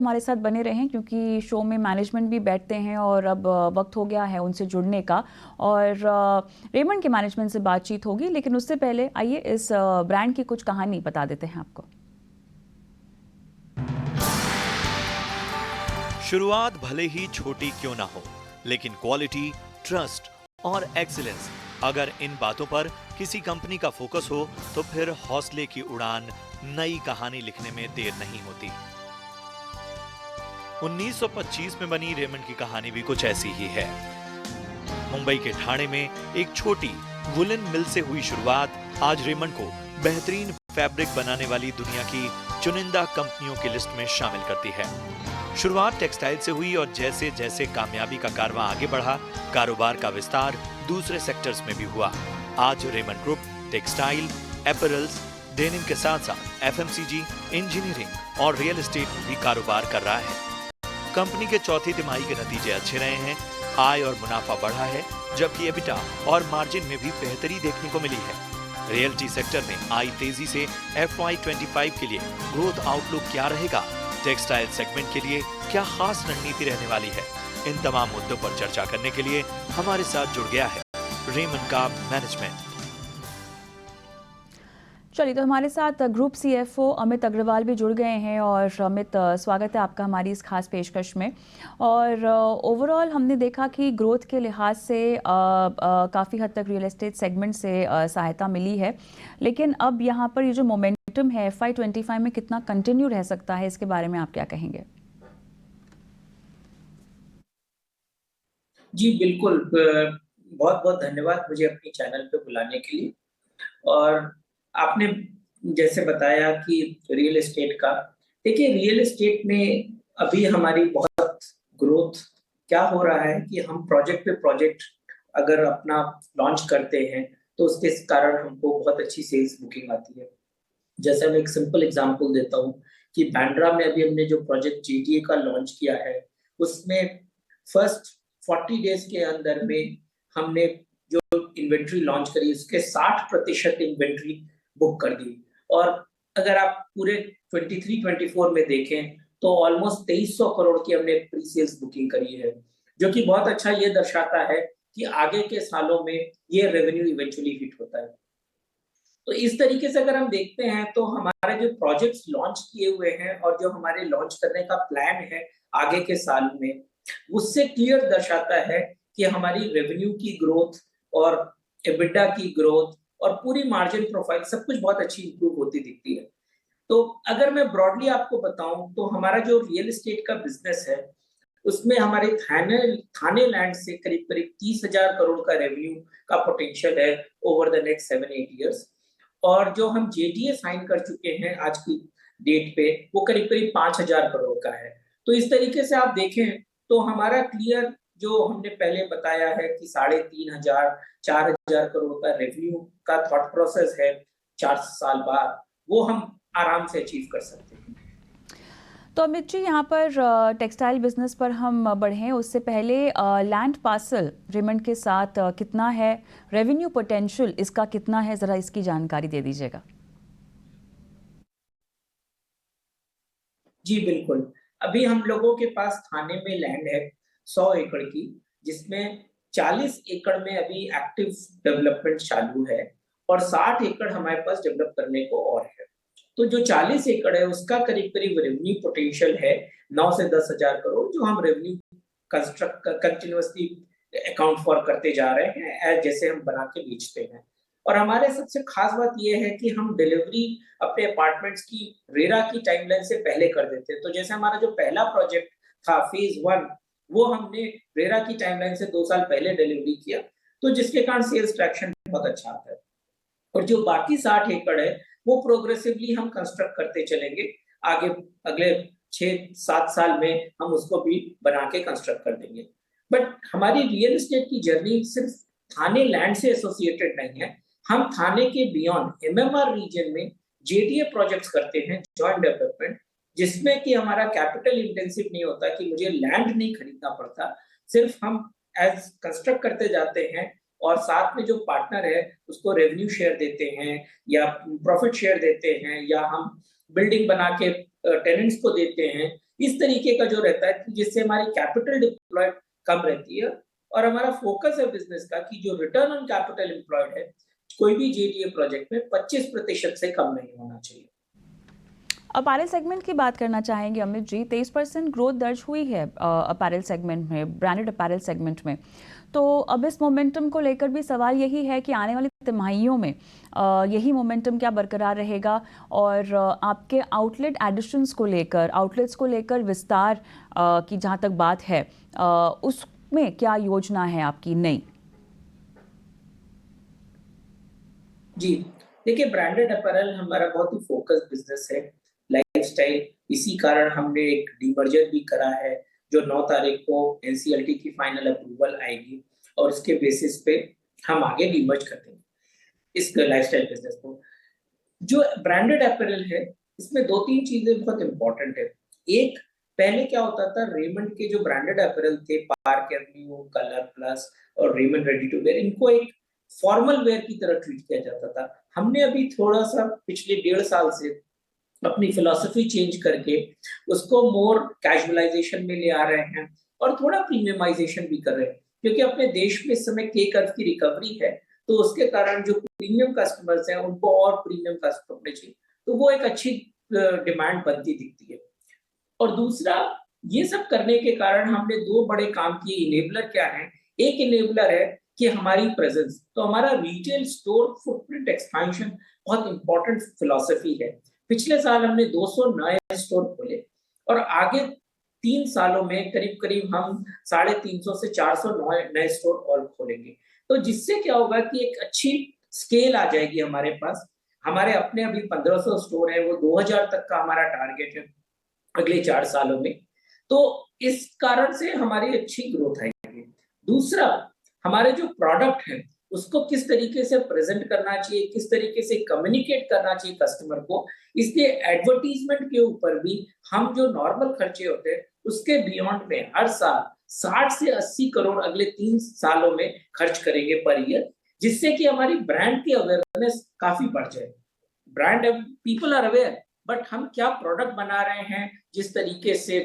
हमारे साथ बने रहें क्योंकि शो में मैनेजमेंट भी बैठते हैं और अब वक्त हो गया है उनसे जुड़ने का और रेमंड के मैनेजमेंट से बातचीत होगी। लेकिन उससे पहले आइए इस ब्रांड की कुछ कहानी बता देते हैं आपको। शुरुआत भले ही छोटी क्यों ना हो, लेकिन क्वालिटी, ट्रस्ट और एक्सीलेंस, अगर इन बातों पर किसी कंपनी का फोकस हो तो फिर हौसले की उड़ान, नई कहानी लिखने में देर नहीं होती। 1925 में बनी रेमंड की कहानी भी कुछ ऐसी ही है। मुंबई के ठाणे में एक छोटी वुलन मिल से हुई शुरुआत आज रेमंड को बेहतरीन फैब्रिक बनाने वाली दुनिया की चुनिंदा कंपनियों की लिस्ट में शामिल करती है। शुरुआत टेक्सटाइल से हुई और जैसे जैसे कामयाबी का कारवां आगे बढ़ा, कारोबार का विस्तार दूसरे सेक्टर्स में भी हुआ। आज रेमंड ग्रुप टेक्सटाइल, एपरल्स, डेनिम के साथ साथ एफएमसीजी, इंजीनियरिंग और रियल एस्टेट में भी कारोबार कर रहा है। कंपनी के चौथी तिमाही के नतीजे अच्छे रहे हैं, आय और मुनाफा बढ़ा है, जबकि एबिटा और मार्जिन में भी बेहतरी देखने को मिली है। रियल्टी सेक्टर में आई तेजी से FY25 के लिए ग्रोथ आउटलुक क्या रहेगा, टेक्सटाइल सेगमेंट के लिए क्या खास रणनीति रहने वाली है, इन तमाम मुद्दों पर चर्चा करने के लिए हमारे साथ जुड़ गया है रेमंड का मैनेजमेंट। चलिए, तो हमारे साथ ग्रुप CFO अमित अग्रवाल भी जुड़ गए हैं। और अमित, स्वागत है आपका हमारी इस खास पेशकश में। और ओवरऑल हमने देखा कि ग्रोथ के लिहाज से काफ़ी हद तक रियल एस्टेट सेगमेंट से सहायता मिली है, लेकिन अब यहाँ पर ये जो मोमेंटम है FY25 में कितना कंटिन्यू रह सकता है, इसके बारे में आप क्या कहेंगे? जी बिल्कुल, बहुत बहुत धन्यवाद मुझे अपने चैनल पे बुलाने के लिए। और आपने जैसे बताया कि रियल एस्टेट का, देखिए रियल एस्टेट में अभी हमारी बहुत ग्रोथ क्या हो रहा है कि हम प्रोजेक्ट पे प्रोजेक्ट अगर अपना लॉन्च करते हैं तो उसके कारण हमको बहुत अच्छी सेल्स बुकिंग आती है। जैसे मैं एक सिंपल एग्जांपल देता हूँ कि बांद्रा में अभी हमने जो प्रोजेक्ट GTA का लॉन्च किया है, उसमें फर्स्ट 40 डेज के अंदर में हमने जो इन्वेंट्री लॉन्च करी उसके 60% इन्वेंट्री बुक कर दी। और अगर आप पूरे 23-24 में देखें तो ऑलमोस्ट 2300 करोड़ की हमने प्री सेल्स बुकिंग करी है, जो कि बहुत अच्छा ये दर्शाता है कि आगे के सालों में ये रेवेन्यू इवेंचुअली हिट होता है। तो इस तरीके से अगर हम देखते हैं तो हमारे जो प्रोजेक्ट्स लॉन्च किए हुए हैं और जो हमारे लॉन्च करने का प्लान है आगे के साल में, उससे क्लियर दर्शाता है कि हमारी रेवेन्यू की ग्रोथ और एबिटा की ग्रोथ और पूरी मार्जिन प्रोफाइल सब कुछ बहुत अच्छी इंप्रूव होती दिखती है। तो अगर मैं ब्रॉडली आपको बताऊं तो हमारा जो रियल एस्टेट का बिजनेस है, उसमें हमारे थाने लैंड से करीब-करीब 30,000 करोड़ का रेवेन्यू का पोटेंशियल है ओवर द नेक्स्ट 7-8 इयर्स। और जो हम JDA साइन कर चुके हैं आज की डेट पे, वो करीब-करीब 5,000 करोड़ का है। तो इस तरीके से आप देखें तो हमारा क्लियर जो हमने पहले बताया है कि 3,500 4,000 करोड़ का रेवेन्यू का थॉट प्रोसेस है 4 साल बाद, वो हम आराम से अचीव कर सकते हैं। तो अमित जी, यहाँ पर टेक्सटाइल बिजनेस पर हम बढ़ें उससे पहले लैंड पार्सल रेमंड के साथ कितना है, रेवेन्यू पोटेंशियल इसका कितना है, जरा इसकी जानकारी दे दीजिएगा। जी बिल्कुल, अभी हम लोगों के पास थाने में लैंड है 100 एकड़ की, जिसमें 40 एकड़ में अभी एक्टिव डेवलपमेंट चालू है और 60 एकड़ हमारे पास डेवलप करने को और है। तो जो 40 एकड़ है उसका करीब-करीब रेवेन्यू पोटेंशियल है 9 से 10,000 करोड़, जो हम रेवेन्यू कंटीन्यूअसली अकाउंट फॉर करते जा रहे हैं जैसे हम बना के बेचते हैं। और हमारे सबसे खास बात ये है कि हम डिलीवरी अपने अपार्टमेंट्स की रेरा की टाइमलाइन से पहले कर देते हैं। तो जैसे हमारा जो पहला प्रोजेक्ट था फेज 1, वो हमने रेरा की टाइमलाइन से 2 साल पहले डिलीवरी किया, तो जिसके कारण सेल्स ट्रैक्शन बहुत अच्छा आता है। और जो बाकी 60 एकड़ है वो प्रोग्रेसिवली हम कंस्ट्रक्ट करते चलेंगे। आगे अगले 6-7 साल में हम उसको भी बना के कंस्ट्रक्ट कर देंगे। बट हमारी रियल एस्टेट की जर्नी सिर्फ थाने लैंड से एसोसिएटेड नहीं है। हम थाने के बियॉन्ड MMR रीजन में JDA प्रोजेक्ट्स करते हैं, जॉइंट डेवलपमेंट, जिसमें कि हमारा कैपिटल इंटेंसिव नहीं होता कि मुझे लैंड नहीं खरीदना पड़ता। सिर्फ हम एज कंस्ट्रक्ट करते जाते हैं और साथ में जो पार्टनर है उसको रेवेन्यू शेयर देते हैं या प्रॉफिट शेयर देते हैं, या हम बिल्डिंग बना के टेनेंट्स को देते हैं, इस तरीके का जो रहता है कि जिससे हमारी कैपिटल डिप्लॉयड कम रहती है और हमारा फोकस है बिजनेस का कि जो रिटर्न ऑन कैपिटल एम्प्लॉयड है कोई भी JDA प्रोजेक्ट में 25% से कम नहीं होना चाहिए। अपैरल सेगमेंट की बात करना चाहेंगे अमित जी। 23% ग्रोथ दर्ज हुई है अपैरल सेगमेंट में, ब्रांडेड अपैरल सेगमेंट में। तो अब इस मोमेंटम को लेकर भी सवाल यही है कि आने वाली तिमाहियों में यही मोमेंटम क्या बरकरार रहेगा, और आपके आउटलेट एडिशंस को लेकर, आउटलेट्स को लेकर विस्तार की जहां तक बात है, उसमें क्या योजना है आपकी नई? जी, देखिए ब्रांडेड अपैरल हमारा बहुत ही फोकस बिजनेस है, लाइफस्टाइल। इसी कारण हमने एक डीमर्जर भी करा है, जो 9 तारीख को NCLT की फाइनल अप्रूवल आएगी और उसके बेसिस पे हम आगे डीमर्ज कर देंगे इस लाइफस्टाइल बिजनेस को। जो ब्रांडेड अपैरल है, इसमें 2-3 चीजें बहुत इंपॉर्टेंट है। एक, पहले क्या होता था, रेमंड के जो ब्रांडेड अपैरल थे, पार्क एवेन्यू, कलर प्लस और रेमंड रेडी टू वेयर, इनको एक फॉर्मल वेयर की तरह ट्रीट किया जाता था। हमने अभी थोड़ा-सा पिछले 1.5 साल से अपनी फिलॉसफी चेंज करके उसको मोर कैजुअलाइजेशन में ले आ रहे हैं और थोड़ा प्रीमियमाइजेशन भी कर रहे हैं, क्योंकि अपने देश में इस समय के कर्व की रिकवरी है, तो उसके कारण जो प्रीमियम कस्टमर्स हैं उनको और प्रीमियम कस्टमर चाहिए, तो वो एक अच्छी डिमांड बनती दिखती है। और दूसरा, ये सब करने के कारण हमने 2 बड़े काम किए। इनेबलर क्या है? एक इनेबलर है कि हमारी प्रेजेंस, तो हमारा रिटेल स्टोर फुटप्रिंट एक्सपेंशन बहुत इंपॉर्टेंट फिलॉसफी है। पिछले साल हमने 200 नए स्टोर खोले और आगे 3 सालों में करीब-करीब हम 350 से 400 नए स्टोर और खोलेंगे। तो जिससे क्या होगा कि एक अच्छी स्केल आ जाएगी हमारे पास। हमारे अपने अभी 1500 स्टोर हैं, वो 2000 तक का हमारा टारगेट है अगले 4 सालों में। तो इस कारण से हमारी अच्छी ग्रोथ आएगी। दूसरा, हमारे जो प्रोडक्ट है उसको किस तरीके से प्रेजेंट करना चाहिए, किस तरीके से कम्युनिकेट करना चाहिए कस्टमर को, इसलिए एडवर्टाइजमेंट के ऊपर भी हम जो नॉर्मल खर्चे होते हैं उसके बियॉन्ड में हर साल 60 से 80 करोड़ अगले 3 सालों में खर्च करेंगे पर ईयर, जिससे कि हमारी ब्रांड की अवेयरनेस काफी बढ़ जाए। Brand, people are aware, but हम क्या प्रोडक्ट बना रहे हैं, जिस तरीके से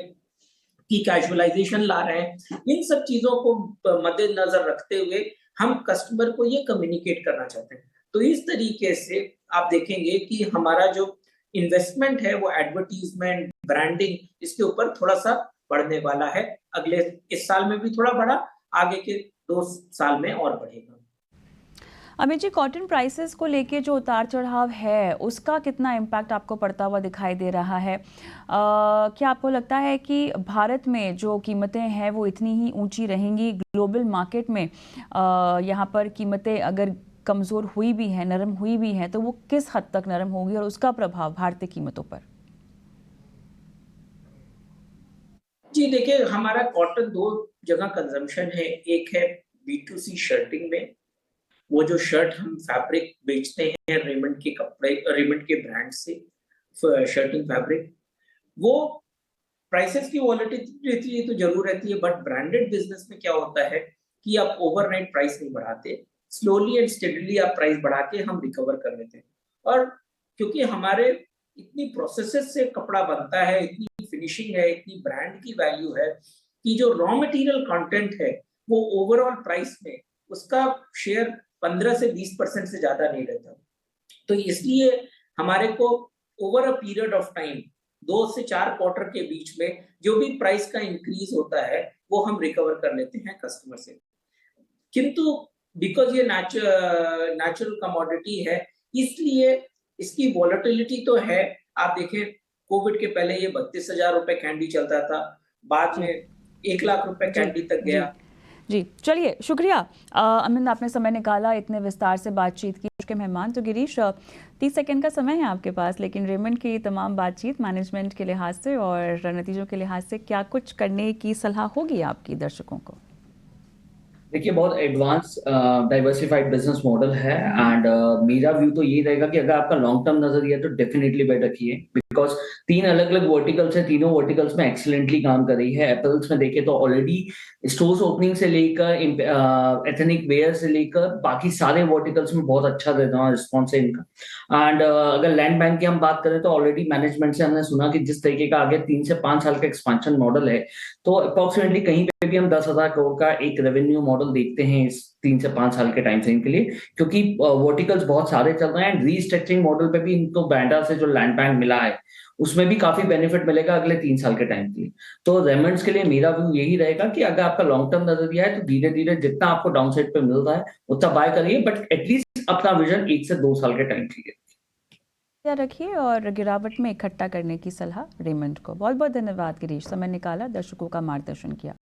की कैजुअलाइजेशन ला रहे हैं, इन सब चीजों को मद्देनजर रखते हुए हम कस्टमर को ये कम्युनिकेट करना चाहते हैं। तो इस तरीके से आप देखेंगे कि हमारा जो इन्वेस्टमेंट है वो एडवर्टाइजमेंट, ब्रांडिंग, इसके ऊपर थोड़ा सा बढ़ने वाला है। अगले इस साल में भी थोड़ा बढ़ा, आगे के 2 साल में और बढ़ेगा। अमित जी, कॉटन प्राइसेस को लेके जो उतार चढ़ाव है उसका कितना इम्पैक्ट आपको पड़ता हुआ दिखाई दे रहा है? क्या आपको लगता है कि भारत में जो कीमतें हैं वो इतनी ही ऊंची रहेंगी? ग्लोबल मार्केट में यहाँ पर कीमतें अगर कमज़ोर हुई भी हैं, नरम हुई भी हैं, तो वो किस हद तक नरम होगी और उसका प्रभाव भारतीय कीमतों पर? जी देखिए, हमारा कॉटन 2 जगह कंजम्पशन है। एक है B2C शर्टिंग में, वो जो शर्ट हम फैब्रिक बेचते हैं रेमंड के कपड़े, रेमंड के ब्रांड से शर्टिंग फैब्रिक, वो प्राइसेस की वॉलेटिलिटी तो जरूर रहती है, बट ब्रांडेड बिजनेस में क्या होता है कि आप ओवरनाइट प्राइस नहीं बढ़ाते, स्लोली एंड स्टेडली आप प्राइस बढ़ा के हम रिकवर कर लेते हैं। और क्योंकि हमारे इतनी प्रोसेसेस से कपड़ा बनता है, इतनी फिनिशिंग है, इतनी ब्रांड की वैल्यू है कि जो रॉ मटेरियल कंटेंट है वो ओवरऑल प्राइस में उसका शेयर 15 से 20% से ज्यादा नहीं रहता। तो इसलिए हमारे को over a period of time 2 से 4 क्वार्टर के बीच में जो भी प्राइस का इंक्रीज होता है वो हम रिकवर कर लेते हैं कस्टमर से। किंतु बिकॉज ये नेचुरल कमोडिटी है, इसलिए इसकी वॉलेटिलिटी तो है। आप देखें, कोविड के पहले ये 32,000 रुपए कैंडी चलता था, बाद में 1 लाख रुपए कैंडी तक गया। जी, चलिए, शुक्रिया अमित, आपने समय निकाला इतने विस्तार से बातचीत की। के मेहमान तो गिरीश, 30 सेकंड का समय है आपके पास, लेकिन रेमंड की तमाम बातचीत मैनेजमेंट के लिहाज से और नतीजों के लिहाज से क्या कुछ करने की सलाह होगी आपकी दर्शकों को? देखिए, बहुत एडवांस डाइवर्सिफाइड बिजनेस मॉडल है एंड मेरा व्यू तो ये रहेगा कि अगर आपका लॉन्ग टर्म नजरिया है तो डेफिनेटली बेट रखिए, बिकॉज 3 अलग-अलग वर्टिकल्स है, तीनों वर्टिकल्स में एक्सीलेंटली काम कर रही है। एपल्स में देखें तो ऑलरेडी स्टोर्स ओपनिंग से लेकर एथनिक वेयर से लेकर बाकी सारे वर्टिकल्स में बहुत अच्छा रिस्पॉन्स है इनका। एंड अगर लैंड बैंक की हम बात करें तो ऑलरेडी मैनेजमेंट से हमने सुना कि जिस तरीके का आगे 3 से 5 साल का एक्सपेंशन मॉडल है, तो अप्रॉक्सिमेटली कहीं पे भी हम 10,000 करोड़ का एक रेवेन्यू मॉडल देखते हैं इस 3 से 5 साल के टाइम फ्रेम के लिए, क्योंकि वर्टिकल्स बहुत सारे चल रहे हैं। रीस्ट्रक्चरिंग मॉडल पे भी इनको बैंडा से जो लैंड बैंक मिला है, उसमें भी काफी बेनिफिट मिलेगा अगले 3 साल के टाइम के लिए। तो रेमंड्स के लिए मेरा व्यू यही रहेगा कि अगर आपका लॉन्ग टर्म नजरिया है तो धीरे-धीरे जितना आपको डाउन साइड पे मिल रहा है उतना बाय करिए, बट एटलीस्ट अपना विजन 1 से 2 साल के टाइम के लिए रखिए और गिरावट में इकट्ठा करने की सलाह रेमंड को। बहुत बहुत धन्यवाद गिरीश, समय निकाला, दर्शकों का मार्गदर्शन किया।